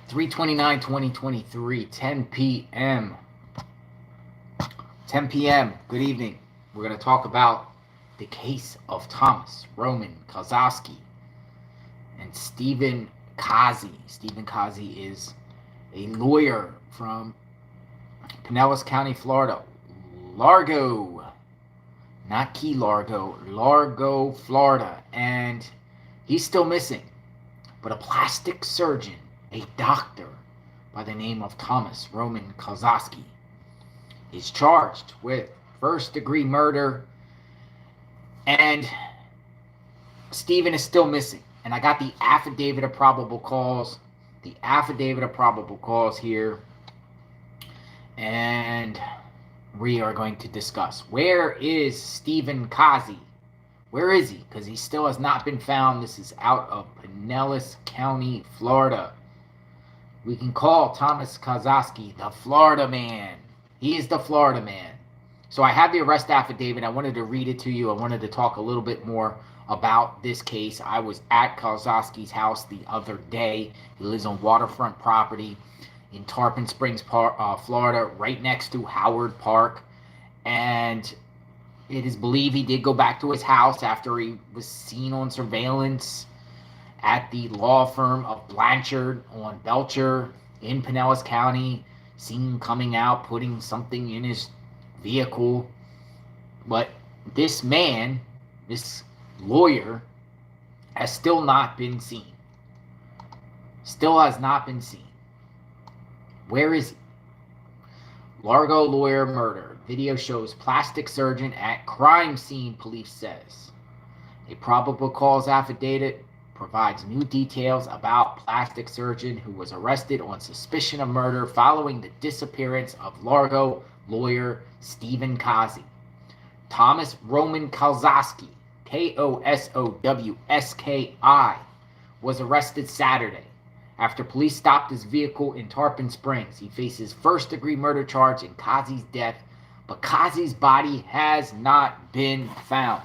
3/29/2023, 10 p.m. 10 p.m. Good evening. We're going to talk about the case of Tomasz Roman Kosowski and Stephen Cozzi. Stephen Cozzi is a lawyer from Pinellas County, Florida. Largo, not Key Largo, Largo, Florida. And he's still missing. But a plastic surgeon, a doctor by the name of Tomasz Roman Kosowski, is charged with first-degree murder, and Stephen is still missing. And I got the affidavit of probable cause. The affidavit of probable cause here. And we are going to discuss. Where is Stephen Cozzi? Where is he? Because he still has not been found. This is out of Pinellas County, Florida. We can call Tomasz Kosowski the Florida man. He is the Florida man. So I have the arrest affidavit. I wanted to read it to you. I wanted to talk a little bit more about this case. I was at Kosowski's house the other day. He lives on waterfront property in Tarpon Springs, Florida, right next to Howard Park. And it is believed he did go back to his house after he was seen on surveillance at the law firm of Blanchard on Belcher in Pinellas County, seen coming out, putting something in his vehicle. But this man, this lawyer, has still not been seen. Still has not been seen. Where is he? Largo lawyer murder. Video shows plastic surgeon at crime scene, police says. A probable cause affidavit provides new details about plastic surgeon who was arrested on suspicion of murder following the disappearance of Largo lawyer Stephen Cozzi. Tomasz Roman Kosowski, Kosowski, was arrested Saturday after police stopped his vehicle in Tarpon Springs. He faces first-degree murder charge in Cozzi's death, but Cozzi's body has not been found.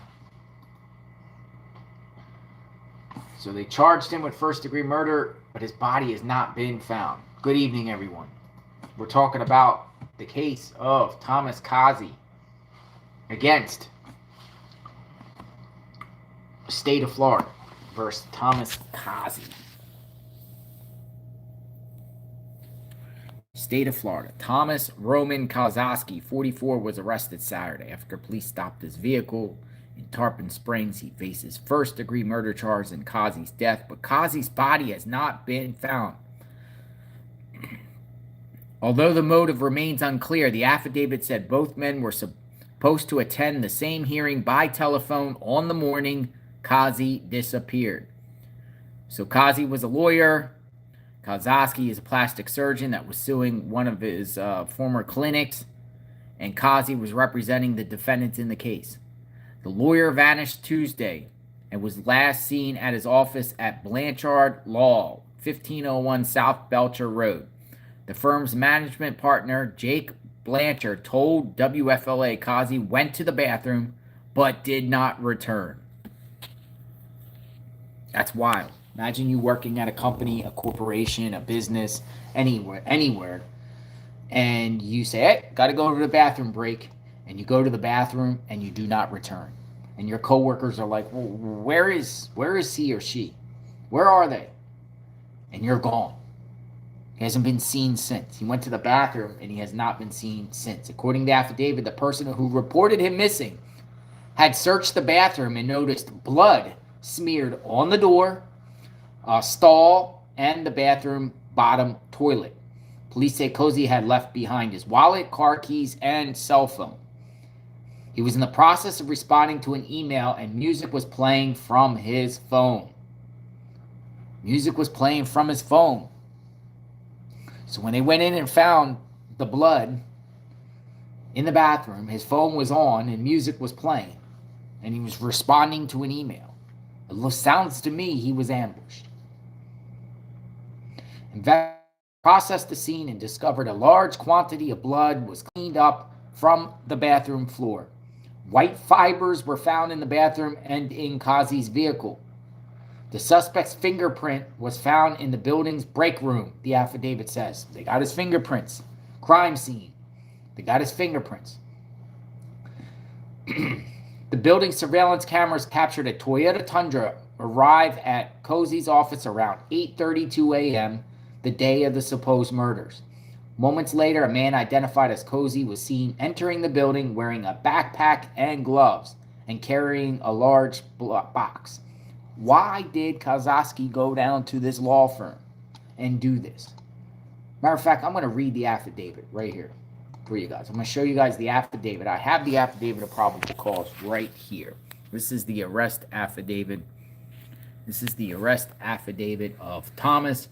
So they charged him with first-degree murder, but his body has not been found. Good evening, everyone. We're talking about the case of Tomasz Kosowski against the state of Florida versus Tomasz Kosowski. State of Florida. Tomasz Roman Kosowski, 44, was arrested Saturday after police stopped his vehicle in Tarpon Springs. He faces first-degree murder charge in Cozzi's death, but Cozzi's body has not been found. Although the motive remains unclear, the affidavit said both men were supposed to attend the same hearing by telephone on the morning Cozzi disappeared. So Cozzi was a lawyer. Kosowski is a plastic surgeon that was suing one of his former clinics, and Cozzi was representing the defendants in the case. The lawyer vanished Tuesday and was last seen at his office at Blanchard Law, 1501 South Belcher Road. The firm's management partner, Jake Blanchard, told WFLA Cozzi went to the bathroom but did not return. That's wild. Imagine you working at a company, a corporation, a business, anywhere, and you say, hey, got to go to the bathroom break, and you go to the bathroom and you do not return. And your coworkers are like, well, where is he or she? Where are they? And you're gone. He hasn't been seen since. He went to the bathroom and he has not been seen since. According to the affidavit, the person who reported him missing had searched the bathroom and noticed blood smeared on the door, stall, and the bathroom bottom toilet. Police say Cozzi had left behind his wallet, car keys, and cell phone. He was in the process of responding to an email, and music was playing from his phone. Music was playing from his phone. So when they went in and found the blood in the bathroom, his phone was on and music was playing, and he was responding to an email. It sounds to me he was ambushed. Investigators processed the scene and discovered a large quantity of blood was cleaned up from the bathroom floor. White fibers were found in the bathroom and in Cozzi's vehicle. The suspect's fingerprint was found in the building's break room, the affidavit says. They got his fingerprints. Crime scene. They got his fingerprints. The building's surveillance cameras captured a Toyota Tundra arrive at Cozzi's office around 8:32 a.m. the day of the supposed murders. Moments later, a man identified as Cozzi was seen entering the building wearing a backpack and gloves and carrying a large box. Why did Kosowski go down to this law firm and do this? Matter of fact, I'm going to read the affidavit right here for you guys. I'm going to show you guys the affidavit. I have the affidavit of probable cause right here. This is the arrest affidavit. This is the arrest affidavit of Tomasz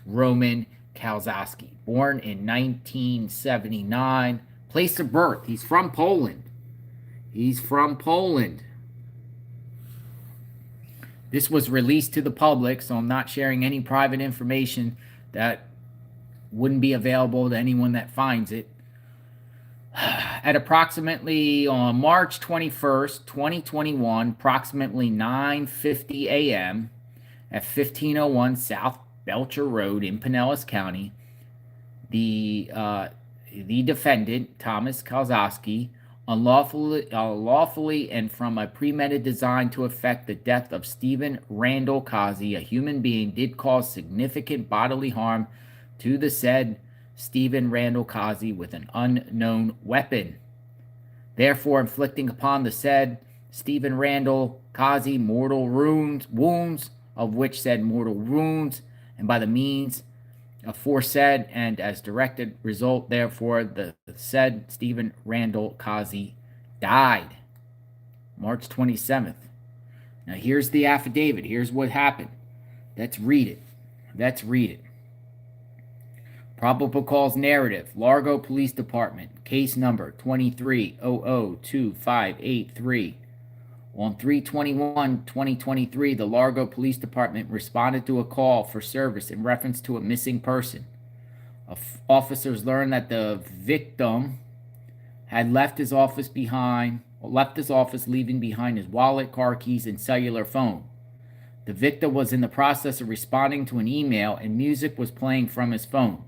Roman Kosowski, born in 1979. Place of birth, he's from Poland. He's from Poland. This was released to the public, so I'm not sharing any private information that wouldn't be available to anyone that finds it. At approximately on March 21st, 2021, approximately 9:50 a.m. at 1501 South Belcher Road in Pinellas County, the defendant, Tomasz Kosowski, unlawfully and from a premeditated design to effect the death of Stephen Randall Cozzi, a human being, did cause significant bodily harm to the said Stephen Randall Cozzi with an unknown weapon, therefore inflicting upon the said Stephen Randall Cozzi mortal wounds, of which said mortal wounds, and by the means aforesaid and as directed result, therefore, the said Stephen Randall Cozzi died March 27th. Now, here's the affidavit. Here's what happened. Let's read it. Let's read it. Probable cause narrative. Largo Police Department. Case number 23002583. On 3/21/2023, the Largo Police Department responded to a call for service in reference to a missing person. Officers learned that the victim had left his office, leaving behind his wallet, car keys, and cellular phone. The victim was in the process of responding to an email, and music was playing from his phone.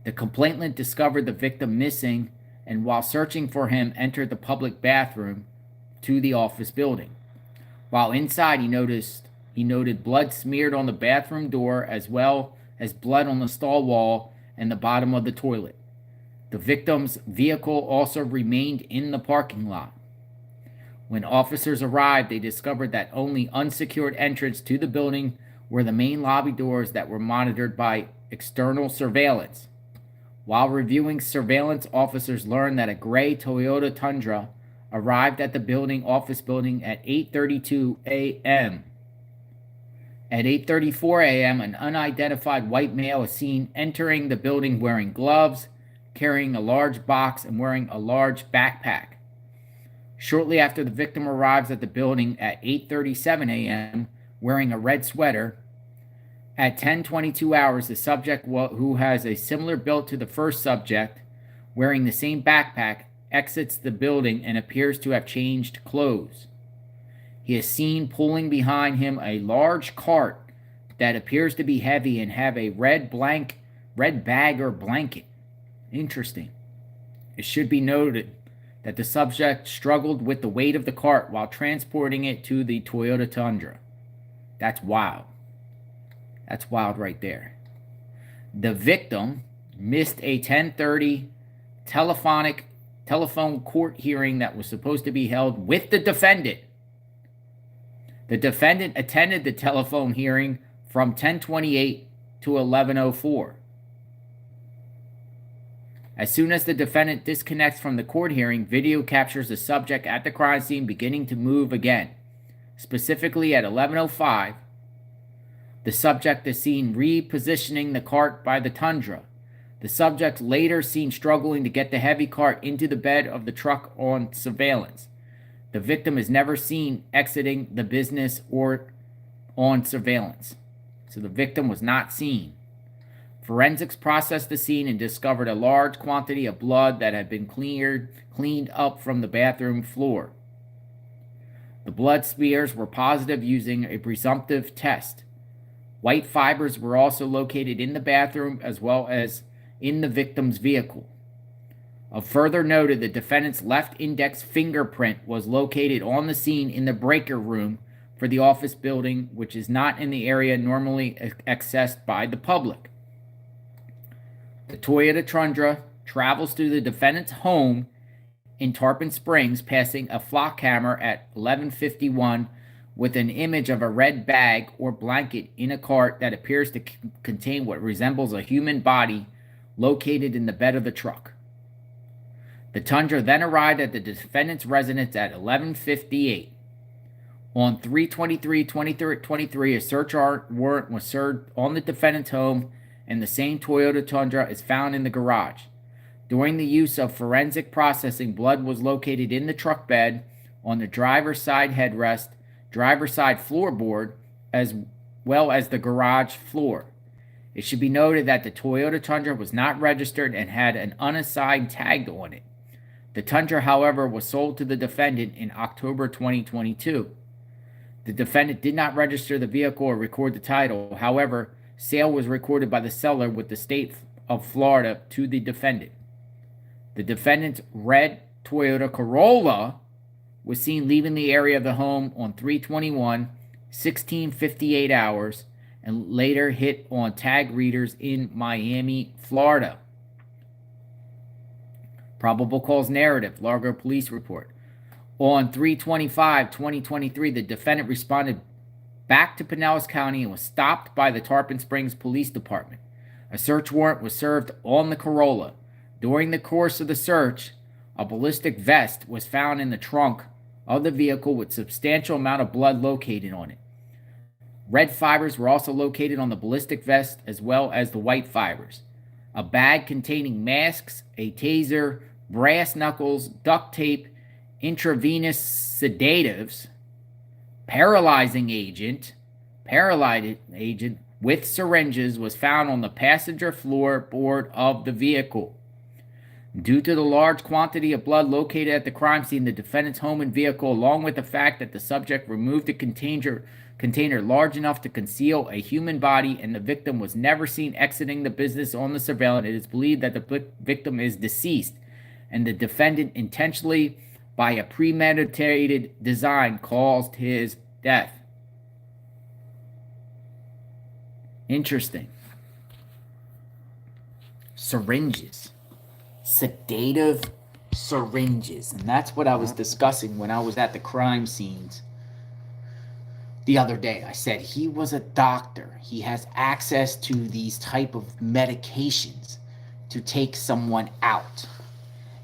The complainant discovered the victim missing, and while searching for him, entered the public bathroom to the office building. While inside, he noted blood smeared on the bathroom door, as well as blood on the stall wall and the bottom of the toilet. The victim's vehicle also remained in the parking lot. When officers arrived, they discovered that only unsecured entrance to the building were the main lobby doors that were monitored by external surveillance. While reviewing surveillance, officers learned that a gray Toyota Tundra arrived at the office building at 8:32 a.m. At 8:34 a.m., an unidentified white male is seen entering the building wearing gloves, carrying a large box, and wearing a large backpack. Shortly after the victim arrives at the building at 8:37 a.m., wearing a red sweater, at 10:22 hours, the subject, who has a similar build to the first subject, wearing the same backpack, exits the building and appears to have changed clothes. He is seen pulling behind him a large cart that appears to be heavy and have a red bag or blanket. Interesting. It should be noted that the subject struggled with the weight of the cart while transporting it to the Toyota Tundra. That's wild. That's wild right there. The victim missed a 10:30 telephone court hearing that was supposed to be held with the defendant. The defendant attended the telephone hearing from 10:28 to 11:04. As soon as the defendant disconnects from the court hearing, video captures the subject at the crime scene beginning to move again. Specifically at 11:05, the subject is seen repositioning the cart by the Tundra. The subject later seen struggling to get the heavy cart into the bed of the truck on surveillance. The victim is never seen exiting the business or on surveillance. So the victim was not seen. Forensics processed the scene and discovered a large quantity of blood that had been cleaned up from the bathroom floor. The blood smears were positive using a presumptive test. White fibers were also located in the bathroom as well as in the victim's vehicle. Of further note, the defendant's left index fingerprint was located on the scene in the breaker room for the office building, which is not in the area normally accessed by the public. The Toyota Tundra travels through the defendant's home in Tarpon Springs, passing a flock camera at 11:51 with an image of a red bag or blanket in a cart that appears to contain what resembles a human body located in the bed of the truck. The Tundra then arrived at the defendant's residence at 11:58. On 3/23/2023, a search warrant was served on the defendant's home, and the same Toyota Tundra is found in the garage. During the use of forensic processing, blood was located in the truck bed, on the driver's side headrest, driver's side floorboard, as well as the garage floor. It should be noted that the Toyota Tundra was not registered and had an unassigned tag on it. The Tundra, however, was sold to the defendant in October 2022. The defendant did not register the vehicle or record the title. However, sale was recorded by the seller with the state of Florida to the defendant. The defendant's red Toyota Corolla was seen leaving the area of the home on 3/21, 16:58 hours, and later hit on tag readers in Miami, Florida. Probable cause narrative, Largo police report. On 3/25/2023, the defendant responded back to Pinellas County and was stopped by the Tarpon Springs Police Department. A search warrant was served on the Corolla. During the course of the search, a ballistic vest was found in the trunk of the vehicle with substantial amount of blood located on it. Red fibers were also located on the ballistic vest as well as the white fibers. A bag containing masks, a taser, brass knuckles, duct tape, intravenous sedatives, paralyzing agent with syringes was found on the passenger floorboard of the vehicle. Due to the large quantity of blood located at the crime scene, the defendant's home and vehicle, along with the fact that the subject removed a container large enough to conceal a human body and the victim was never seen exiting the business on the surveillance, it is believed that the victim is deceased and the defendant intentionally, by a premeditated design, caused his death. Interesting. Syringes. Sedative syringes. And that's what I was discussing when I was at the crime scenes the other day. I said he was a doctor. He has access to these type of medications to take someone out.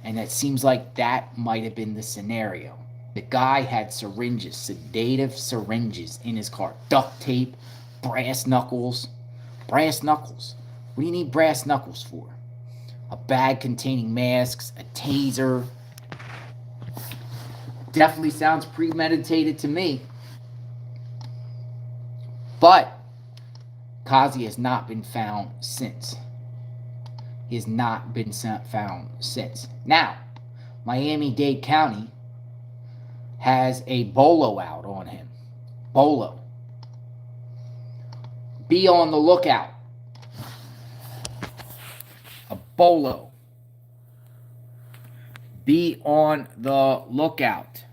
And it seems like that might have been the scenario. The guy had syringes, sedative syringes in his car. Duct tape, brass knuckles. Brass knuckles. What do you need brass knuckles for? A bag containing masks, a taser. Definitely sounds premeditated to me. But Cozzi has not been found since. He has not been found since. Now, Miami-Dade County has a bolo out on him. Bolo. Be on the lookout. A bolo. Be on the lookout.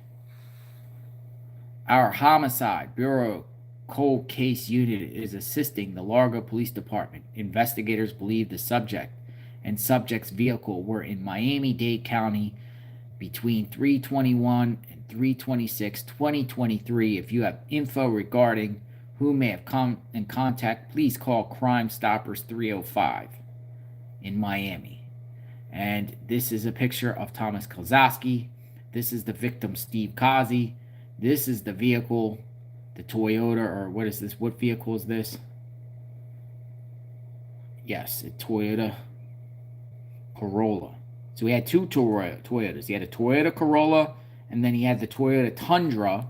Our Homicide Bureau Cold Case Unit is assisting the Largo Police Department. Investigators believe the subject and subject's vehicle were in Miami-Dade County between 3/21 and 3/26/2023. If you have info regarding who may have come in contact, please call Crime Stoppers 305 in Miami. And this is a picture of Tomasz Kosowski. This is the victim, Steve Cozzi. This is the vehicle, the Toyota, or what is this? What vehicle is this? Yes, a Toyota Corolla. So he had two Toyotas. He had a Toyota Corolla, and then he had the Toyota Tundra,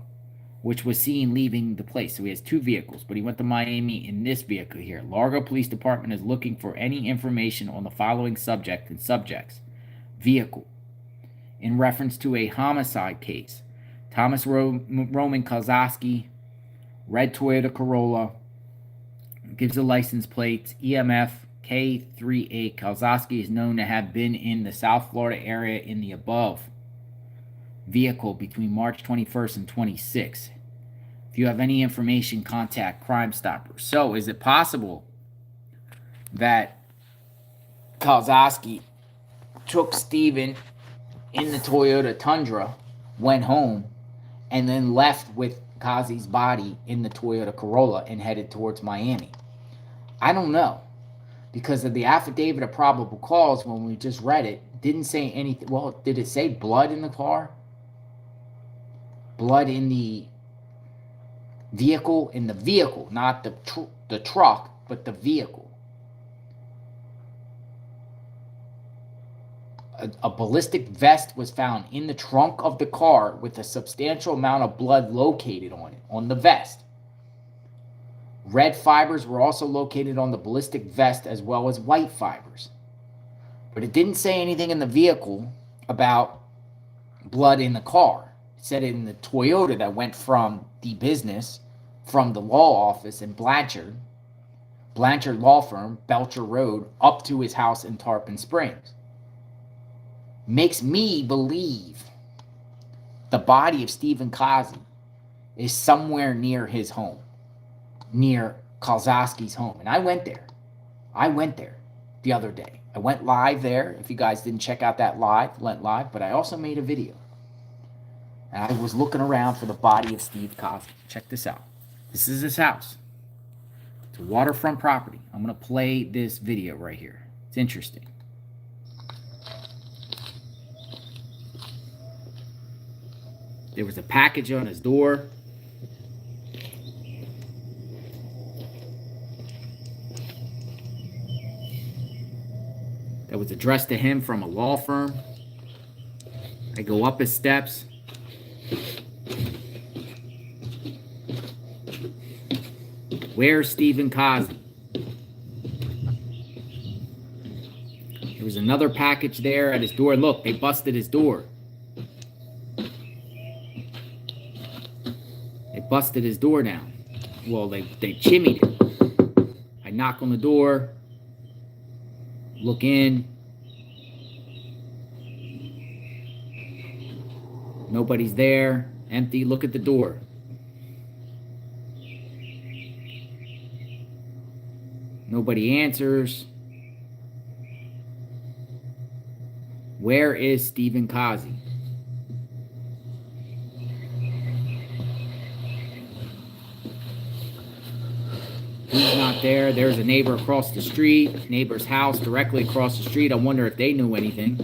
which was seen leaving the place. So he has two vehicles, but he went to Miami in this vehicle here. Largo Police Department is looking for any information on the following subject and subjects. Vehicle. In reference to a homicide case. Thomas Roman Kosowski, red Toyota Corolla, gives the license plates EMF K38. Kosowski is known to have been in the South Florida area in the above vehicle between March 21st and 26th. If you have any information, contact Crime Stoppers. So, is it possible that Kosowski took Steven in the Toyota Tundra, went home, and then left with Cozzi's body in the Toyota Corolla and headed towards Miami? I don't know, because of the affidavit of probable cause, when we just read it, didn't say anything. Well, did it say blood in the car? Blood in the vehicle? In the vehicle, not the truck, but the vehicle. A ballistic vest was found in the trunk of the car with a substantial amount of blood located on it, on the vest. Red fibers were also located on the ballistic vest, as well as white fibers. But it didn't say anything in the vehicle about blood in the car. It said it in the Toyota that went from the business, from the law office in Blanchard Law Firm, Belcher Road, up to his house in Tarpon Springs. Makes me believe the body of Steven Cozzi is somewhere near his home, near Kosowski's home. And I went there the other day. I went live there. If you guys didn't check out that went live, but I also made a video. And I was looking around for the body of Steve Cozzi. Check this out. This is his house. It's a waterfront property. I'm going to play this video right here. It's interesting. There was a package on his door. That was addressed to him from a law firm. I go up his steps. Where's Steven Cozzi? There was another package there at his door. Look, they busted his door. They busted his door down. Well, they chimneyed it. I knock on the door. Look in. Nobody's there. Empty. Look at the door. Nobody answers. Where is Steven Cozzi? He's not there. There's a neighbor across the street. Neighbor's house directly across the street. I wonder if they knew anything.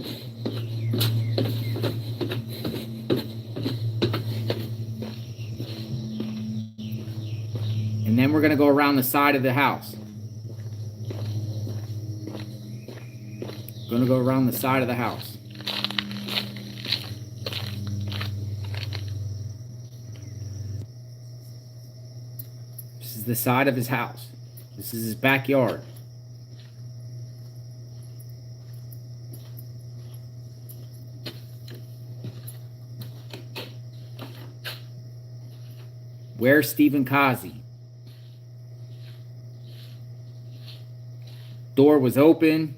And then we're going to go around the side of the house. Going to go around the side of the house. This is the side of his house. This is his backyard. Where's Steven Cozzi? Door was open.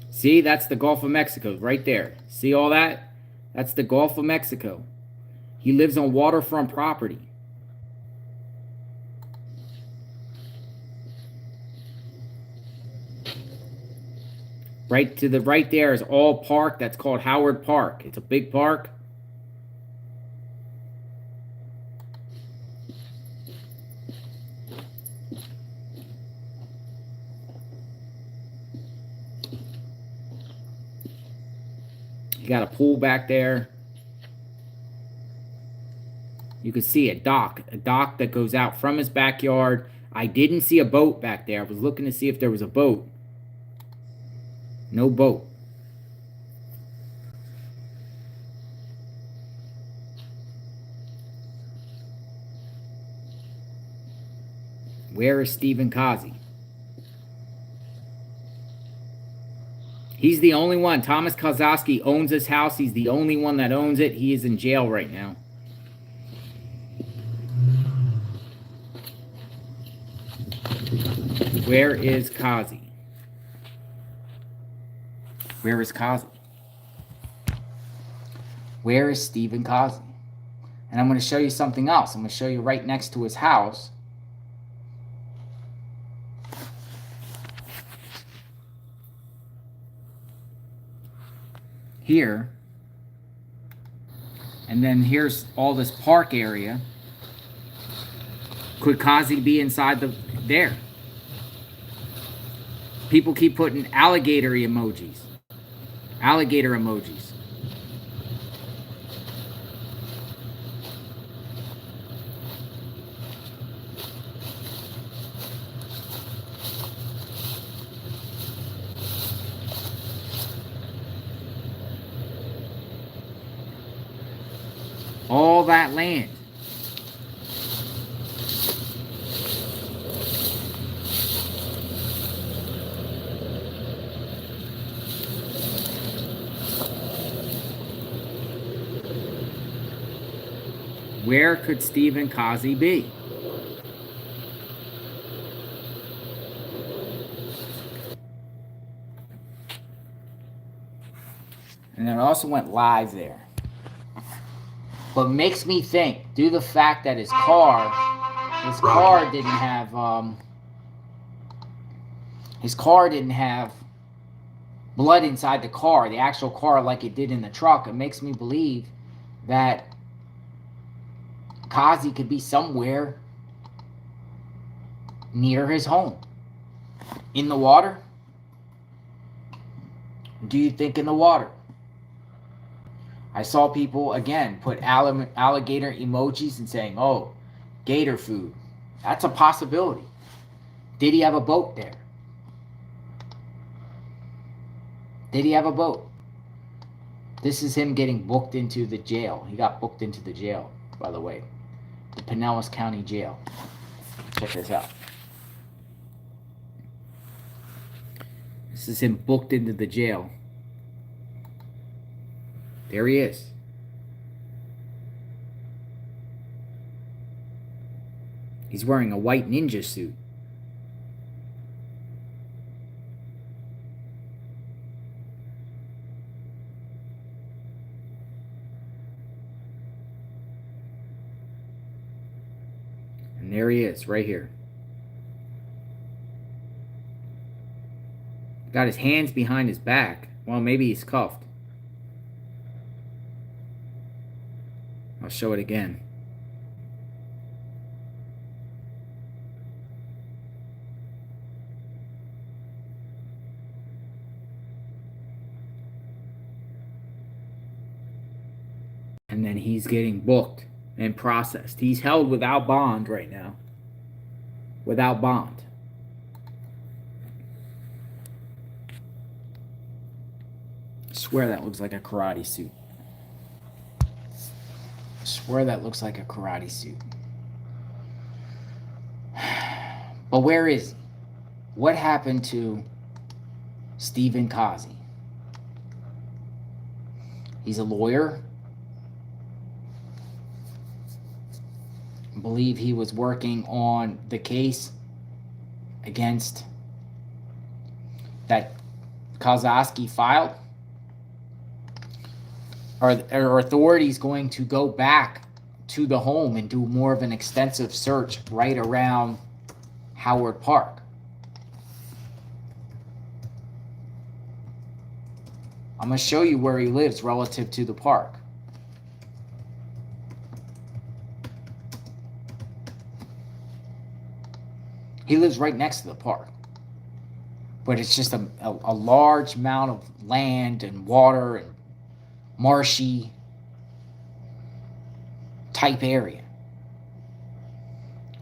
See, that's the Gulf of Mexico right there. See all that? That's the Gulf of Mexico. He lives on waterfront property. Right to the right there is all park. That's called Howard Park. It's a big park. You got a pool back there. You can see a dock that goes out from his backyard. I didn't see a boat back there. I was looking to see if there was a boat. No boat. Where is Steven Cozzi? He's the only one. Tomasz Kosowski owns this house. He's the only one that owns it. He is in jail right now. Where is Cozzi? Where is Cozzi? Where is Stephen Cozzi? And I'm going to show you something else. I'm going to show you right next to his house. Here. And then here's all this park area. Could Cozzi be inside there? People keep putting alligator emojis. Alligator emojis. All that land. Where could Stephen Cozzi be? And it also went live there. But makes me think, due to the fact that his car didn't have blood inside the car, the actual car like it did in the truck, it makes me believe that Cozzi could be somewhere near his home. In the water? Do you think in the water? I saw people, again, put alligator emojis and saying, oh, gator food. That's a possibility. Did he have a boat there? Did he have a boat? This is him getting booked into the jail. He got booked into the jail, by the way. The Pinellas County Jail. Check this out. This is him booked into the jail. There he is. He's wearing a white ninja suit. And there he is, right here. Got his hands behind his back. Well, maybe he's cuffed. I'll show it again. And then he's getting booked and processed. He's held without bond right now. Without bond. I swear that looks like a karate suit. I swear that looks like a karate suit. But where is he? What happened to Stephen Cozzi? He's a lawyer. I believe he was working on the case against that Kosowski filed. Are authorities going to go back to the home and do more of an extensive search right around Howard Park? I'm going to show you where he lives relative to the park. He lives right next to the park. But it's just a large amount of land and water and marshy type area.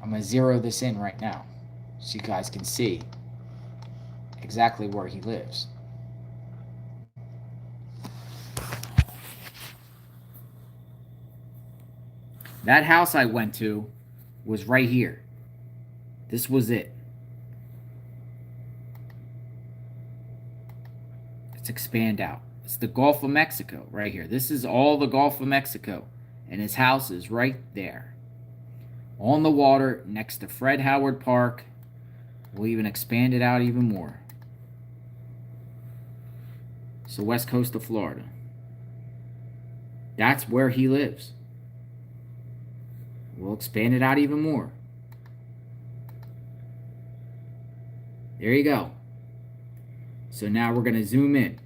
I'm going to zero this in right now so you guys can see exactly where he lives. That house I went to was right here. This was it. Let's expand out. It's the Gulf of Mexico right here. This is all the Gulf of Mexico. And his house is right there. On the water next to Fred Howard Park. We'll even expand it out even more. It's the west coast of Florida. That's where he lives. We'll expand it out even more. There you go. So now we're going to zoom in.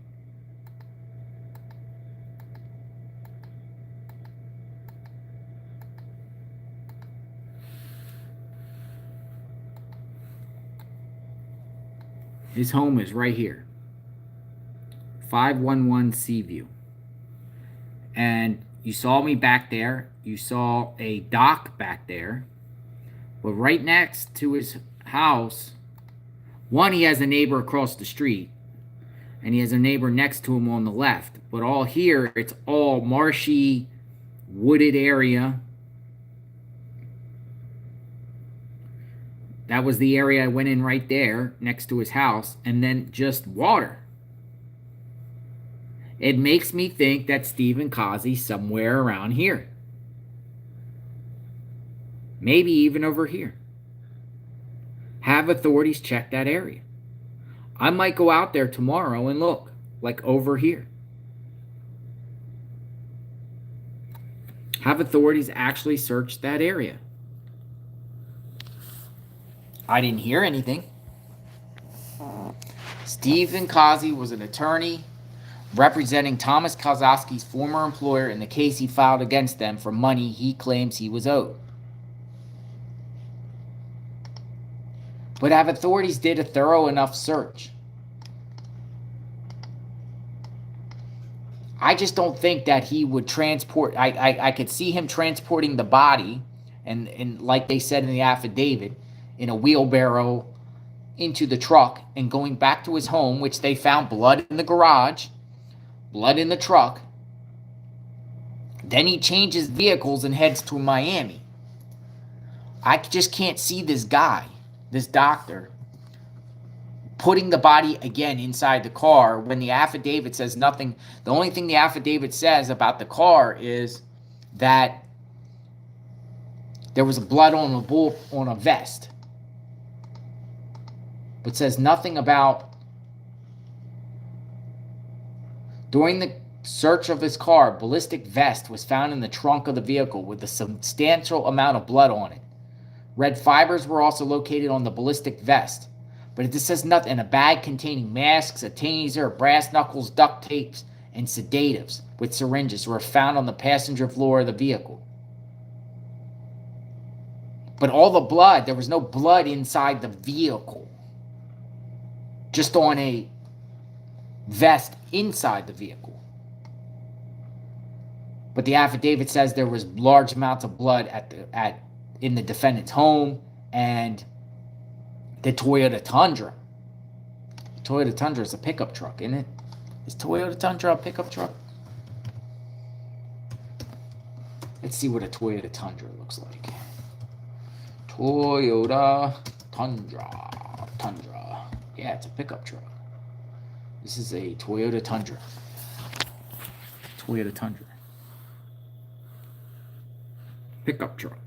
His home is right here. 511 Seaview. And you saw me back there. You saw a dock back there. But right next to his house, one, he has a neighbor across the street. And he has a neighbor next to him on the left. But all here, it's all marshy, wooded area. That was the area I went in right there next to his house. And then just water. It makes me think that Stephen Cozzi's somewhere around here. Maybe even over here. Have authorities check that area. I might go out there tomorrow and look, like over here. Have authorities actually search that area. I didn't hear anything. Stephen Cozzi was an attorney representing Tomasz Kosowski's former employer in the case he filed against them for money he claims he was owed. But have authorities did a thorough enough search? I just don't think that he would transport. I could see him transporting the body, and like they said in the affidavit, in a wheelbarrow into the truck and going back to his home, which they found blood in the garage, blood in the truck. Then he changes vehicles and heads to Miami. I just can't see this guy, this doctor, putting the body again inside the car when the affidavit says nothing. The only thing the affidavit says about the car is that there was blood on a vest. But says nothing about during the search of his car, a ballistic vest was found in the trunk of the vehicle with a substantial amount of blood on it. Red fibers were also located on the ballistic vest. But it just says nothing. And a bag containing masks, a taser, brass knuckles, duct tapes, and sedatives with syringes were found on the passenger floor of the vehicle. But all the blood, there was no blood inside the vehicle. Just on a vest inside the vehicle. But the affidavit says there was large amounts of blood in the defendant's home and the Toyota Tundra. The Toyota Tundra is a pickup truck, isn't it? Is Toyota Tundra a pickup truck? Let's see what a Toyota Tundra looks like. Toyota Tundra. Yeah, it's a pickup truck. This is a Toyota Tundra. Toyota Tundra. Pickup truck.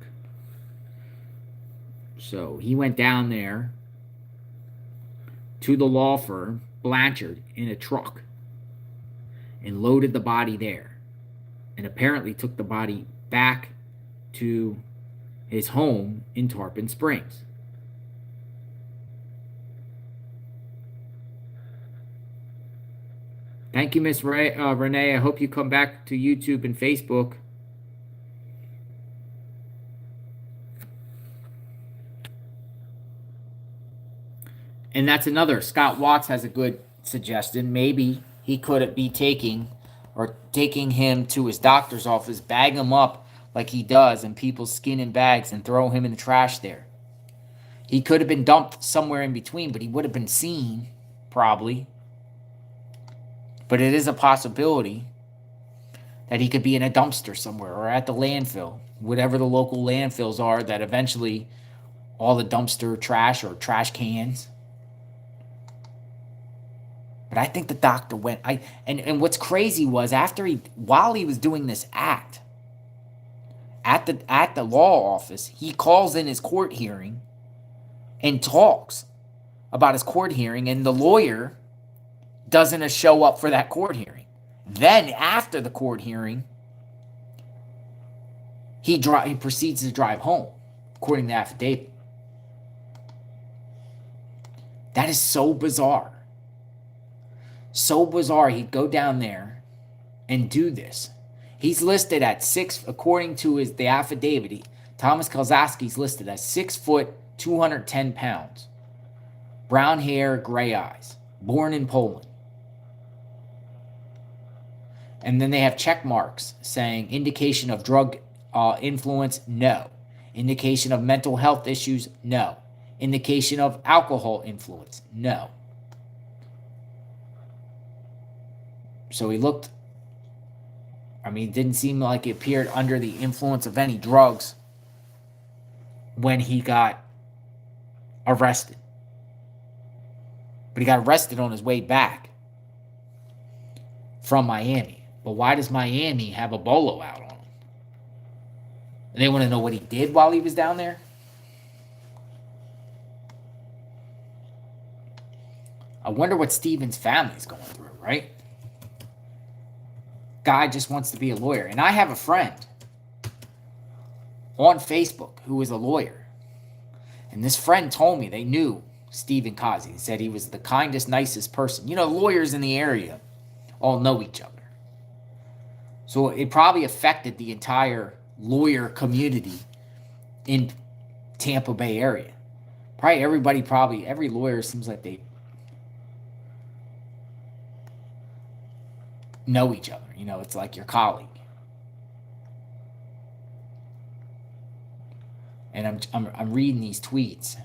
So he went down there to the law firm, Blanchard, in a truck and loaded the body there. And apparently took the body back to his home in Tarpon Springs. Thank you, Miss Renee. I hope you come back to YouTube and Facebook. And that's another. Scott Watts has a good suggestion. Maybe he could be taking him to his doctor's office, bag him up like he does in people's skin and bags and throw him in the trash there. He could have been dumped somewhere in between, but he would have been seen, probably. But it is a possibility that he could be in a dumpster somewhere or at the landfill, whatever the local landfills are, that eventually all the dumpster trash or trash cans But I think the doctor went. And what's crazy was while he was doing this act at the law office, he calls in his court hearing and talks about his court hearing, and the lawyer doesn't show up for that court hearing. Then after the court hearing, he proceeds to drive home, according to the affidavit. That is so bizarre. So bizarre. He'd go down there and do this. He's listed at according to the affidavit, Tomasz Kosowski's listed as 6 foot, 210 pounds. Brown hair, gray eyes. Born in Poland. And then they have check marks saying indication of drug influence, no. Indication of mental health issues, no. Indication of alcohol influence, no. So he looked, it didn't seem like he appeared under the influence of any drugs when he got arrested. But he got arrested on his way back from Miami. But why does Miami have a bolo out on him? And they want to know what he did while he was down there? I wonder what Steven's family's going through, right? Guy just wants to be a lawyer. And I have a friend on Facebook who is a lawyer. And this friend told me they knew Stephen Cozzi. He said he was the kindest, nicest person. Lawyers in the area all know each other. So it probably affected the entire lawyer community in Tampa Bay area. Every lawyer seems like they know each other. It's like your colleague. And I'm reading these tweets.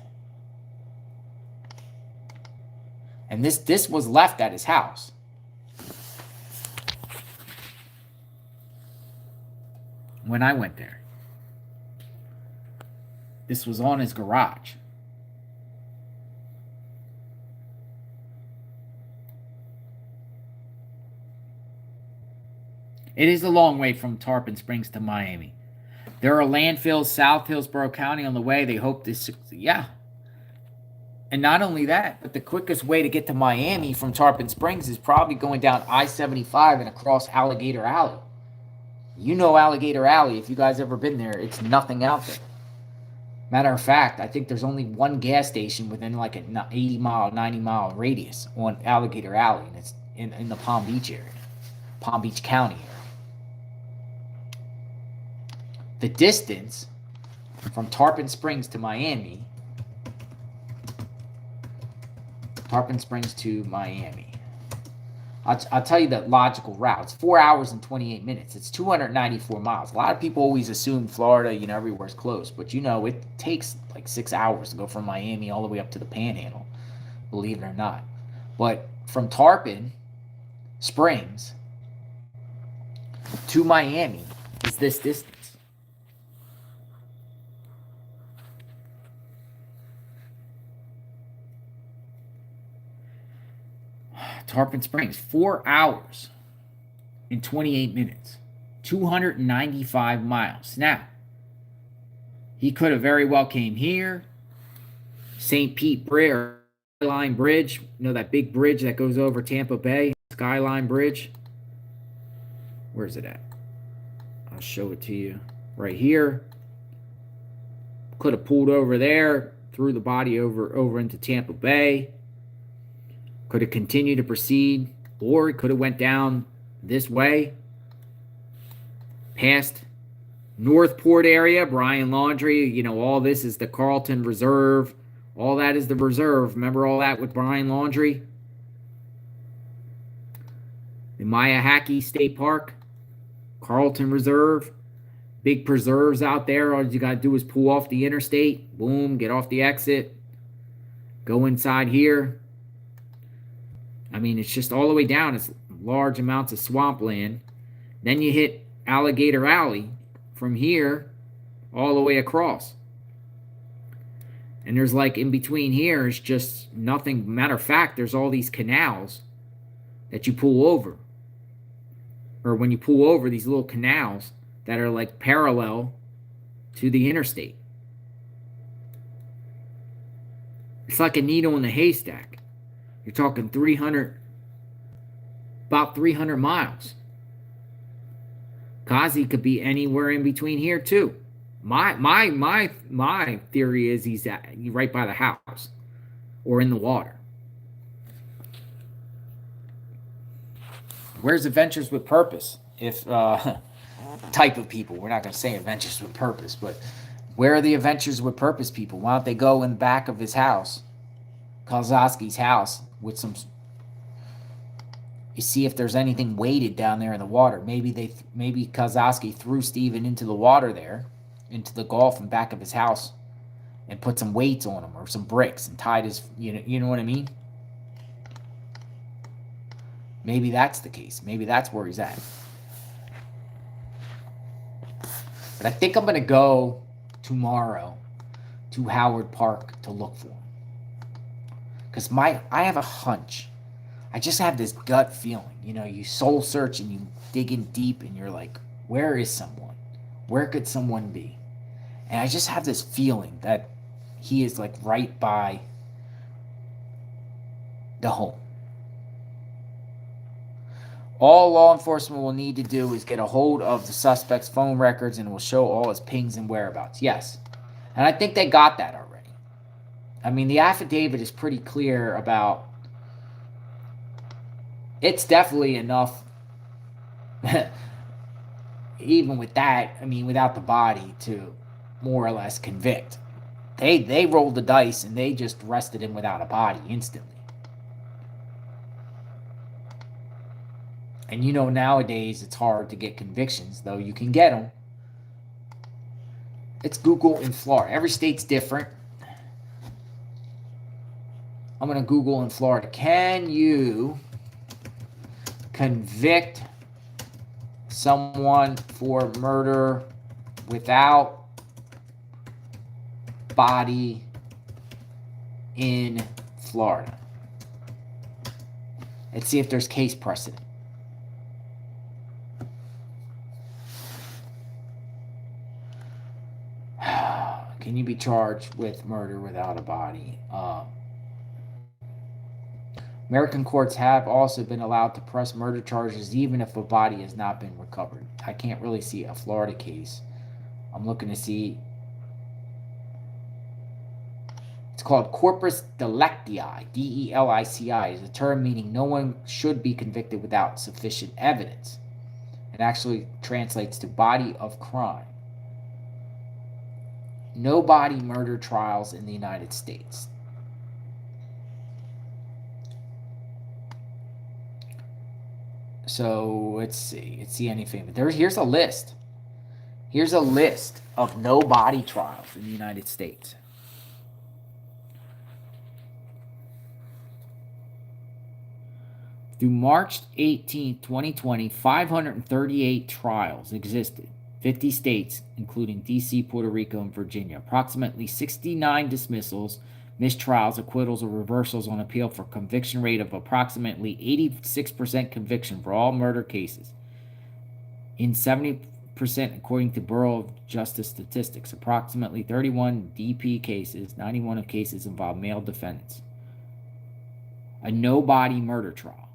And this was left at his house. When I went there. This was on his garage. It is a long way from Tarpon Springs to Miami. There are landfills south Hillsborough County on the way. They hope this... Yeah. And not only that, but the quickest way to get to Miami from Tarpon Springs is probably going down I-75 and across Alligator Alley. Alligator Alley. If you guys ever been there, it's nothing out there. Matter of fact, I think there's only one gas station within like an 80-mile, 90-mile radius on Alligator Alley. And it's in the Palm Beach area. Palm Beach County area. The distance from Tarpon Springs to Miami. Tarpon Springs to Miami. I'll tell you the logical route. It's 4 hours and 28 minutes. It's 294 miles. A lot of people always assume Florida, everywhere's close. But it takes like 6 hours to go from Miami all the way up to the Panhandle. Believe it or not. But from Tarpon Springs to Miami is this distance. Tarpon Springs, 4 hours and 28 minutes, 295 miles. Now, he could have very well came here, St. Pete Bridge, Skyline Bridge, that big bridge that goes over Tampa Bay, Skyline Bridge. Where's it at? I'll show it to you right here. Could have pulled over there, threw the body over into Tampa Bay. Could have continued to proceed, or it could have went down this way, past Northport area, Bryan Laundry. All this is the Carlton Reserve. All that is the reserve. Remember all that with Bryan Laundry? The Mayahackee State Park, Carlton Reserve. Big preserves out there. All you got to do is pull off the interstate. Boom, get off the exit. Go inside here. It's just all the way down. It's large amounts of swampland. Then you hit Alligator Alley from here all the way across. And there's in between here is just nothing. Matter of fact, there's all these canals that you pull over, or when you pull over, these little canals that are like parallel to the interstate. It's like a needle in a haystack. You're talking about 300 miles. Cozzi could be anywhere in between here too. My theory is he's right by the house or in the water. Where's Adventures with Purpose? If type of people, we're not going to say Adventures with Purpose, but where are the Adventures with Purpose people? Why don't they go in the back of his house, Kosowski's house, with some? You see if there's anything weighted down there in the water. Maybe Kosowski threw Steven into the water there, into the Gulf in back of his house, and put some weights on him or some bricks and tied his. You know what I mean? Maybe that's the case. Maybe that's where he's at. But I think I'm going to go tomorrow to Howard Park to look for him. Because I have a hunch. I just have this gut feeling. You soul search and you dig in deep and you're like, where is someone? Where could someone be? And I just have this feeling that he is like right by the home. All law enforcement will need to do is get a hold of the suspect's phone records and it will show all his pings and whereabouts. Yes. And I think they got that already. I mean, the affidavit is pretty clear about... It's definitely enough, even with that, I mean, without the body, to more or less convict. They rolled the dice and they just arrested him without a body instantly. And nowadays it's hard to get convictions, though you can get them. It's Google in Florida. Every state's different. I'm going to Google in Florida. Can you convict someone for murder without body in Florida? Let's see if there's case precedent. Can you be charged with murder without a body? American courts have also been allowed to press murder charges even if a body has not been recovered. I can't really see a Florida case. I'm looking to see. It's called corpus delicti, D-E-L-I-C-I, is a term meaning no one should be convicted without sufficient evidence. It actually translates to body of crime. No body murder trials in the United States. So let's see anything. Here's a list. Here's a list of no body trials in the United States. Through March 18, 2020, 538 trials existed. 50 states, including D.C., Puerto Rico, and Virginia. Approximately 69 dismissals, mistrials, acquittals, or reversals on appeal for conviction rate of approximately 86% conviction for all murder cases. In 70% according to Bureau of Justice statistics. Approximately 31 DP cases, 91 of cases involve male defendants. A no-body murder trial.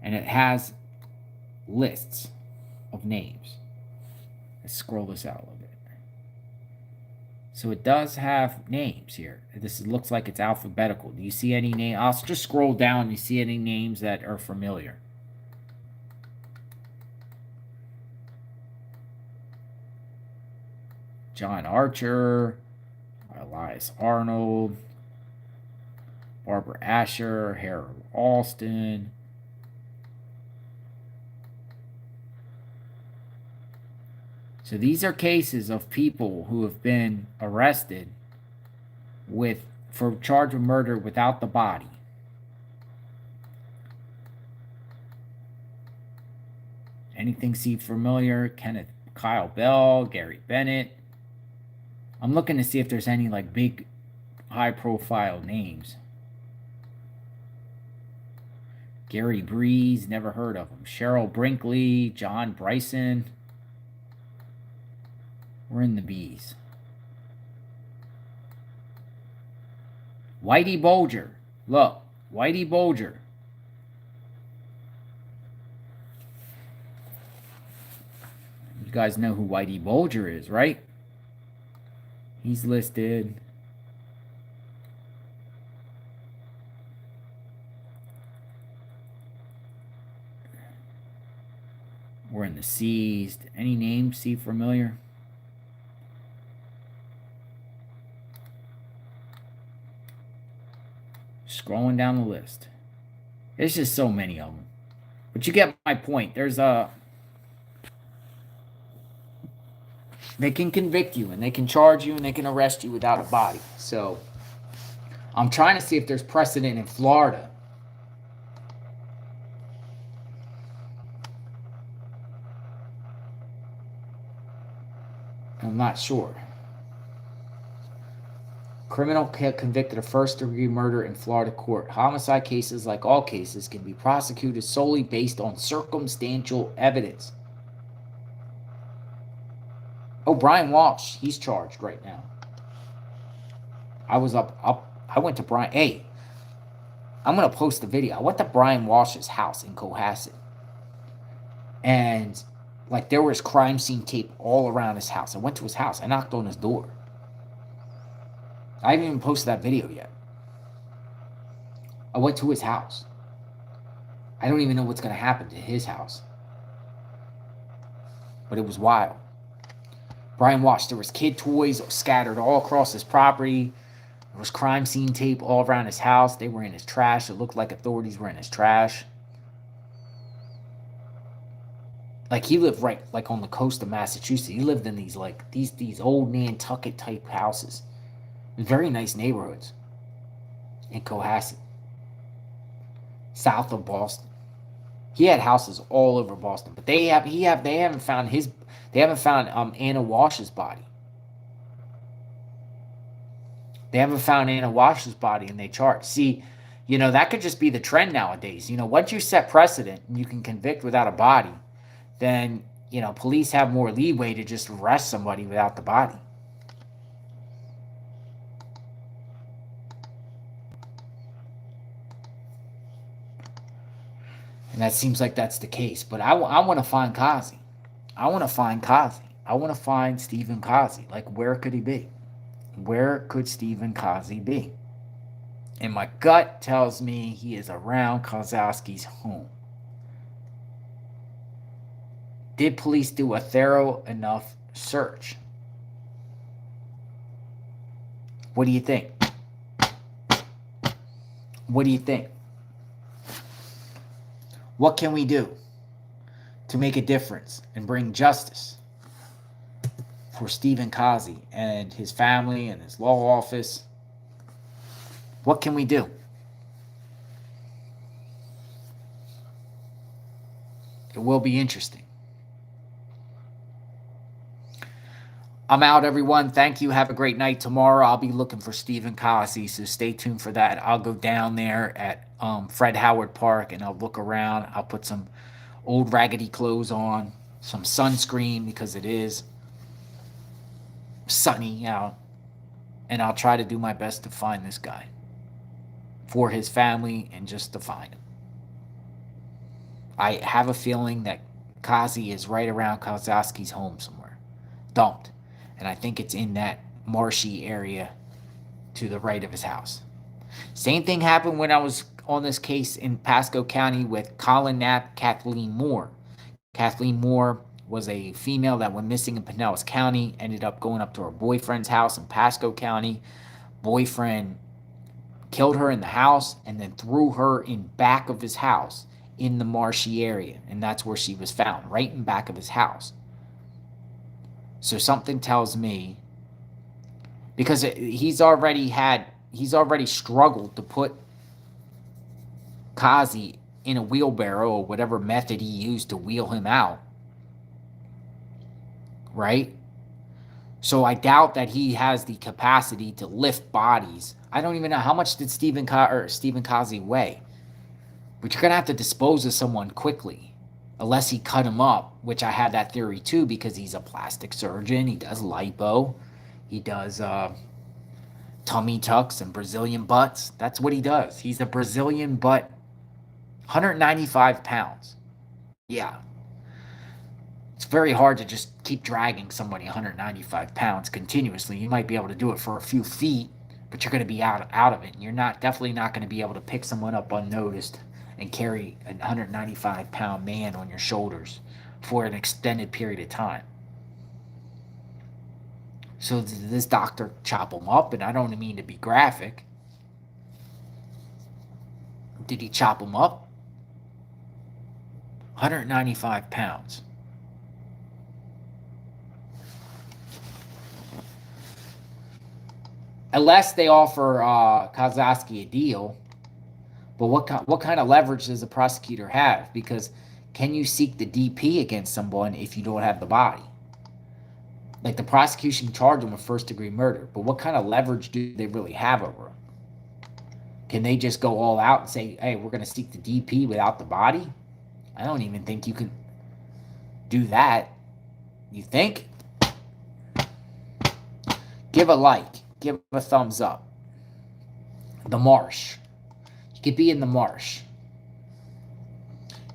And it has lists of names. Let's scroll this out a little bit. So it does have names here. This looks like it's alphabetical. Do you see any name? I'll just scroll down. You see any names that are familiar? John Archer, Elias Arnold, Barbara Asher, Harold Alston. So these are cases of people who have been arrested for charge of murder without the body. Anything seem familiar? Kyle Bell, Gary Bennett. I'm looking to see if there's any like big high profile names. Gary Breeze, never heard of him. Cheryl Brinkley, John Bryson. We're in the B's. Whitey Bulger. Look, Whitey Bulger. You guys know who Whitey Bulger is, right? He's listed. We're in the C's. Any names seem familiar? Scrolling down the list. There's just so many of them. But you get my point. There's a... They can convict you, and they can charge you, and they can arrest you without a body. So, I'm trying to see if there's precedent in Florida. I'm not sure. Criminal convicted of first-degree murder in Florida court. Homicide cases, like all cases, can be prosecuted solely based on circumstantial evidence. Oh, Brian Walsh, he's charged right now. I went to Brian. Hey, I'm going to post a video. I went to Brian Walsh's house in Cohasset. And, like, there was crime scene tape all around his house. I went to his house. I knocked on his door. I haven't even posted that video yet. I went to his house. I don't even know what's going to happen to his house. But it was wild. Brian Walsh, there was kid toys scattered all across his property. There was crime scene tape all around his house. They were in his trash. It looked like authorities were in his trash. Like, he lived right, like, on the coast of Massachusetts. He lived in these, like, these old Nantucket type houses. Very nice neighborhoods in Cohasset, south of Boston. He had houses all over Boston, but they haven't found Anna Walsh's body. They haven't found Anna Walsh's body, and they charge. See, you know, that could just be the trend nowadays. You know, once you set precedent and you can convict without a body, then, you know, police have more leeway to just arrest somebody without the body. And that seems like that's the case. But I want to find Cozzi. I want to find Cozzi. I want to find Stephen Cozzi. Like, where could he be? Where could Stephen Cozzi be? And my gut tells me he is around Kosowski's home. Did police do a thorough enough search? What do you think? What do you think? What can we do to make a difference and bring justice for Stephen Cozzi and his family and his law office? What can we do? It will be interesting. I'm out, everyone. Thank you. Have a great night. Tomorrow I'll be looking for Stephen Cozzi, so stay tuned for that. I'll go down there at Fred Howard Park, and I'll look around. I'll put some old raggedy clothes on, some sunscreen because it is sunny out, and I'll try to do my best to find this guy for his family and just to find him. I have a feeling that Cozzi is right around Kosowski's home somewhere, dumped, and I think it's in that marshy area to the right of his house. Same thing happened when I was on this case in Pasco County with Colin Knapp, Kathleen Moore. Kathleen Moore was a female that went missing in Pinellas County, ended up going up to her boyfriend's house in Pasco County. Boyfriend killed her in the house and then threw her in back of his house in the marshy area, and that's where she was found, right in back of his house. So something tells me, because he's already struggled to put Cozzi in a wheelbarrow or whatever method he used to wheel him out, right? So I doubt that he has the capacity to lift bodies. I don't even know how much did Stephen Cozzi weigh. But you're going to have to dispose of someone quickly. Unless he cut him up, which I had that theory too, because he's a plastic surgeon. He does lipo. He does tummy tucks and Brazilian butts. That's what he does. He's a Brazilian butt. 195 pounds. Yeah. It's very hard to just keep dragging somebody 195 pounds continuously. You might be able to do it for a few feet, but you're going to be out of it. And you're definitely not going to be able to pick someone up unnoticed and carry a 195-pound man on your shoulders for an extended period of time. So did this doctor chop him up? And I don't mean to be graphic. Did he chop him up? 195 pounds. Unless they offer Kosowski a deal. But what kind of leverage does the prosecutor have? Because can you seek the DP against someone if you don't have the body? Like, the prosecution charged him with first-degree murder, but what kind of leverage do they really have over him? Can they just go all out and say, hey, we're going to seek the DP without the body? I don't even think you can do that. You think? Give a like. Give a thumbs up. The marsh. He could be in the marsh.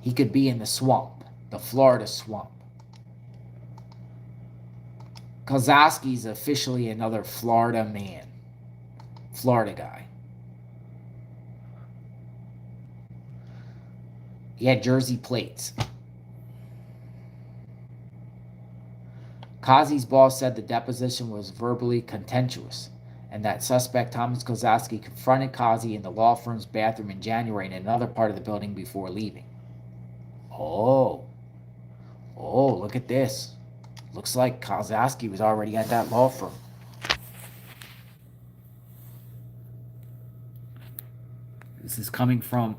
He could be in the swamp. The Florida swamp. Kosowski's officially another Florida man. Florida guy. He had jersey plates. Cozzi's boss said the deposition was verbally contentious and that suspect Tomasz Kosowski confronted Cozzi in the law firm's bathroom in January in another part of the building before leaving. Oh, look at this. Looks like Kosowski was already at that law firm. This is coming from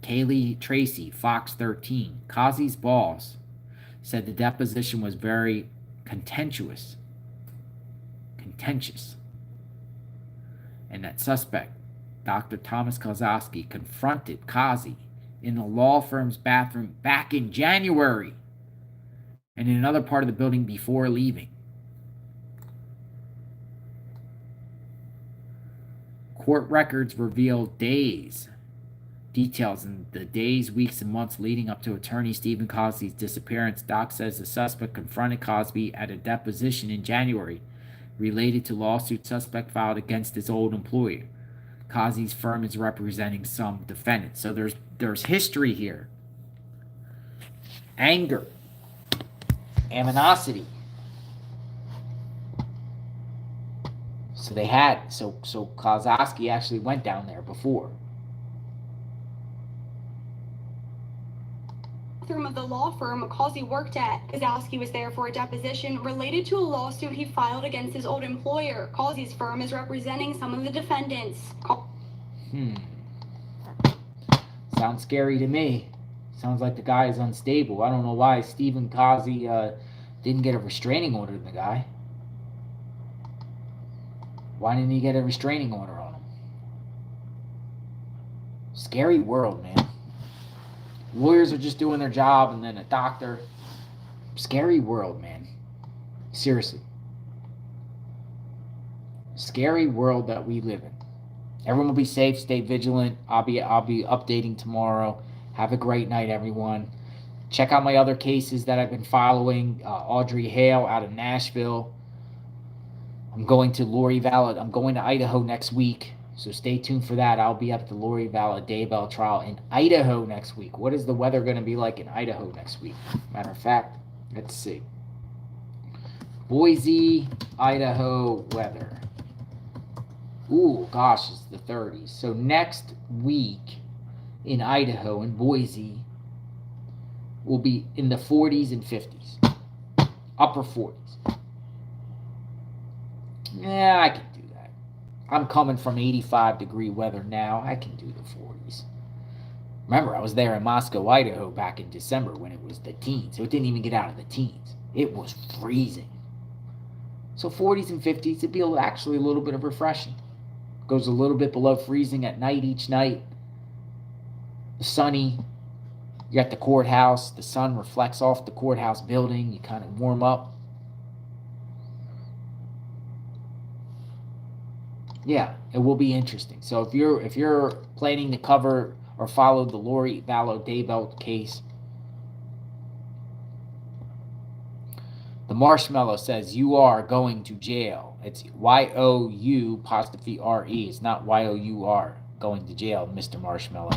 Kaylee Tracy, Fox 13. Cozzi's boss said the deposition was very contentious, and that suspect, Dr. Tomasz Kosowski, confronted Cozzi in the law firm's bathroom back in January and in another part of the building before leaving. Court records reveal details in the days, weeks, and months leading up to attorney Stephen Cozzi's disappearance. Doc says the suspect confronted Cosby at a deposition in January related to lawsuit suspect filed against his old employer. Cozzi's firm is representing some defendants. So there's history here. Anger. Animosity. So Kosowski actually went down there before. Of the law firm Cozzi worked at. Kosowski was there for a deposition related to a lawsuit he filed against his old employer. Cozzi's firm is representing some of the defendants. Sounds scary to me. Sounds like the guy is unstable. I don't know why Stephen Cozzi didn't get a restraining order on the guy. Why didn't he get a restraining order on him? Scary world, man. Lawyers are just doing their job, and then a doctor. Scary world, man. Seriously. Scary world that we live in. Everyone will be safe. Stay vigilant. I'll be updating tomorrow. Have a great night, everyone. Check out my other cases that I've been following. Audrey Hale out of Nashville. I'm going to I'm going to Idaho next week. So stay tuned for that. I'll be up at the Lori Vallow Daybell trial in Idaho next week. What is the weather going to be like in Idaho next week? Matter of fact, let's see. Boise, Idaho weather. Ooh, gosh, it's the 30s. So next week in Idaho and Boise will be in the 40s and 50s. Upper 40s. Yeah, I can do that. I'm coming from 85-degree weather now. I can do the 40s. Remember, I was there in Moscow, Idaho back in December when it was the teens. So it didn't even get out of the teens. It was freezing. So 40s and 50s, it'd be actually a little bit of refreshing. Goes a little bit below freezing at night each night. sunny. You're at the courthouse. The sun reflects off the courthouse building. You kind of warm up. Yeah, it will be interesting. So if you're planning to cover or follow the Lori Vallow Daybell case, the Marshmallow says you are going to jail. It's YOU''RE. It's not YOUR going to jail, Mr. Marshmallow.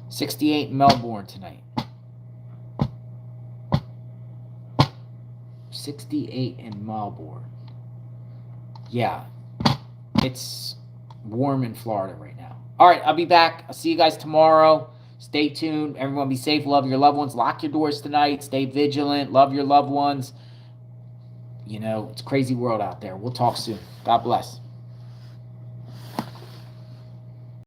.68 in Melbourne tonight. 68 in Melbourne. Yeah, it's warm in Florida right now. All right, I'll be back. I'll see you guys tomorrow. Stay tuned. Everyone be safe. Love your loved ones. Lock your doors tonight. Stay vigilant. Love your loved ones. You know, it's a crazy world out there. We'll talk soon. God bless.